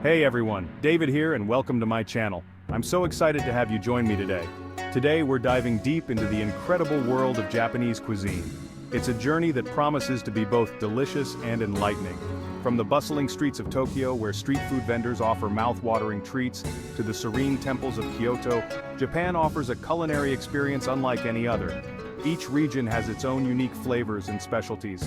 Hey everyone, David here and welcome to my channel. I'm so excited to have you join me today. Today we're diving deep into the incredible world of Japanese cuisine. It's a journey that promises to be both delicious and enlightening. From the bustling streets of Tokyo where street food vendors offer mouth-watering treats, to the serene temples of Kyoto, Japan offers a culinary experience unlike any other. Each region has its own unique flavors and specialties.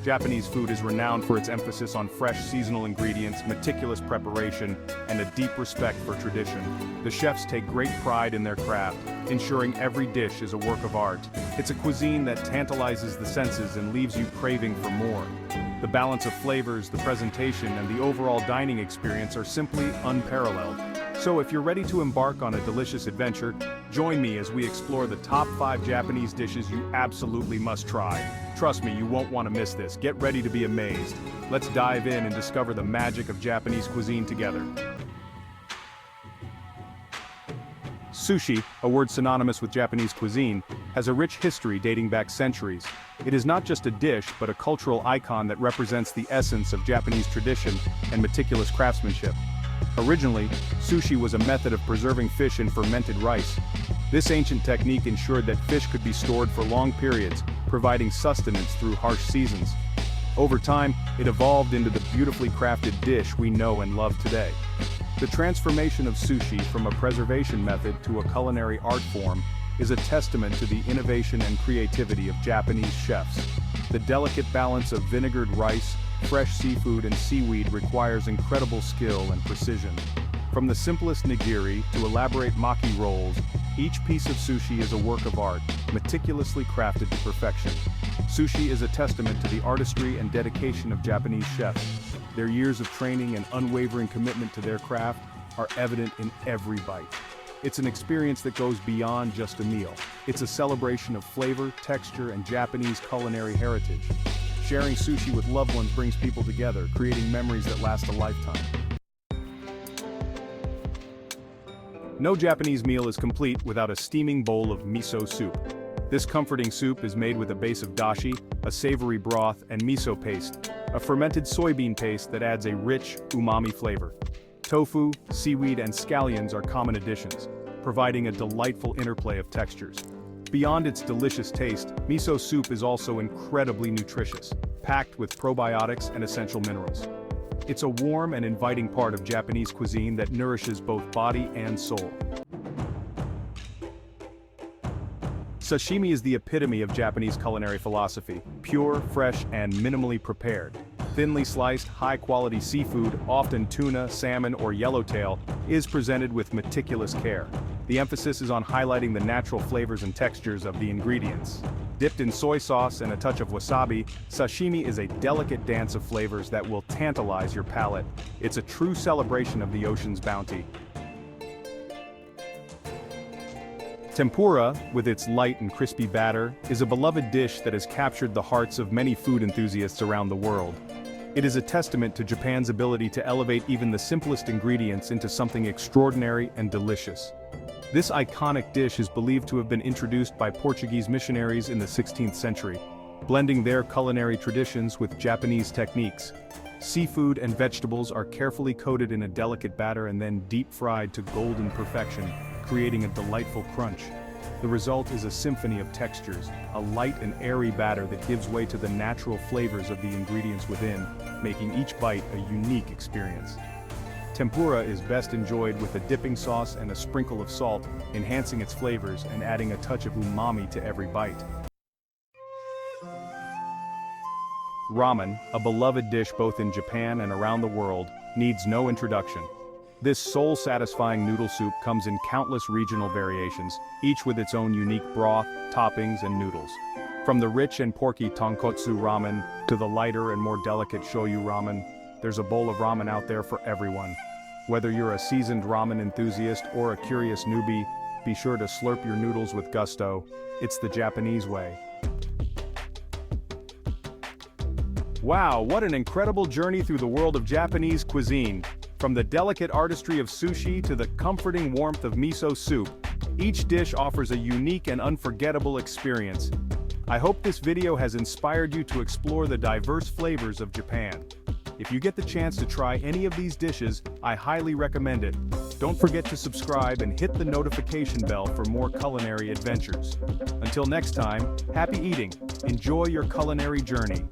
Japanese food is renowned for its emphasis on fresh seasonal ingredients, meticulous preparation, and a deep respect for tradition. The chefs take great pride in their craft, ensuring every dish is a work of art. It's a cuisine that tantalizes the senses and leaves you craving for more. The balance of flavors, the presentation, and the overall dining experience are simply unparalleled. So if you're ready to embark on a delicious adventure, join me as we explore the top 5 Japanese dishes you absolutely must try. Trust me, you won't want to miss this. Get ready to be amazed. Let's dive in and discover the magic of Japanese cuisine together. Sushi, a word synonymous with Japanese cuisine, has a rich history dating back centuries. It is not just a dish, but a cultural icon that represents the essence of Japanese tradition and meticulous craftsmanship. Originally, sushi was a method of preserving fish in fermented rice. This ancient technique ensured that fish could be stored for long periods, providing sustenance through harsh seasons. Over time, it evolved into the beautifully crafted dish we know and love today. The transformation of sushi from a preservation method to a culinary art form is a testament to the innovation and creativity of Japanese chefs. The delicate balance of vinegared rice, fresh seafood and seaweed requires incredible skill and precision. From the simplest nigiri to elaborate maki rolls, each piece of sushi is a work of art, meticulously crafted to perfection. Sushi is a testament to the artistry and dedication of Japanese chefs. Their years of training and unwavering commitment to their craft are evident in every bite. It's an experience that goes beyond just a meal. It's a celebration of flavor, texture, and Japanese culinary heritage. Sharing sushi with loved ones brings people together, creating memories that last a lifetime. No Japanese meal is complete without a steaming bowl of miso soup. This comforting soup is made with a base of dashi, a savory broth, and miso paste, a fermented soybean paste that adds a rich, umami flavor. Tofu, seaweed, and scallions are common additions, providing a delightful interplay of textures. Beyond its delicious taste, miso soup is also incredibly nutritious, packed with probiotics and essential minerals. It's a warm and inviting part of Japanese cuisine that nourishes both body and soul. Sashimi is the epitome of Japanese culinary philosophy, pure, fresh, and minimally prepared. Thinly sliced, high-quality seafood, often tuna, salmon, or yellowtail, is presented with meticulous care. The emphasis is on highlighting the natural flavors and textures of the ingredients. Dipped in soy sauce and a touch of wasabi, sashimi is a delicate dance of flavors that will tantalize your palate. It's a true celebration of the ocean's bounty. Tempura, with its light and crispy batter, is a beloved dish that has captured the hearts of many food enthusiasts around the world. It is a testament to Japan's ability to elevate even the simplest ingredients into something extraordinary and delicious. This iconic dish is believed to have been introduced by Portuguese missionaries in the 16th century, blending their culinary traditions with Japanese techniques. Seafood and vegetables are carefully coated in a delicate batter and then deep-fried to golden perfection, creating a delightful crunch. The result is a symphony of textures, a light and airy batter that gives way to the natural flavors of the ingredients within, making each bite a unique experience. Tempura is best enjoyed with a dipping sauce and a sprinkle of salt, enhancing its flavors and adding a touch of umami to every bite. Ramen, a beloved dish both in Japan and around the world, needs no introduction. This soul-satisfying noodle soup comes in countless regional variations, each with its own unique broth, toppings, and noodles. From the rich and porky tonkotsu ramen to the lighter and more delicate shoyu ramen, there's a bowl of ramen out there for everyone. Whether you're a seasoned ramen enthusiast or a curious newbie, be sure to slurp your noodles with gusto. It's the Japanese way. Wow, what an incredible journey through the world of Japanese cuisine. From the delicate artistry of sushi to the comforting warmth of miso soup, each dish offers a unique and unforgettable experience. I hope this video has inspired you to explore the diverse flavors of Japan. If you get the chance to try any of these dishes, I highly recommend it. Don't forget to subscribe and hit the notification bell for more culinary adventures. Until next time, happy eating. Enjoy your culinary journey.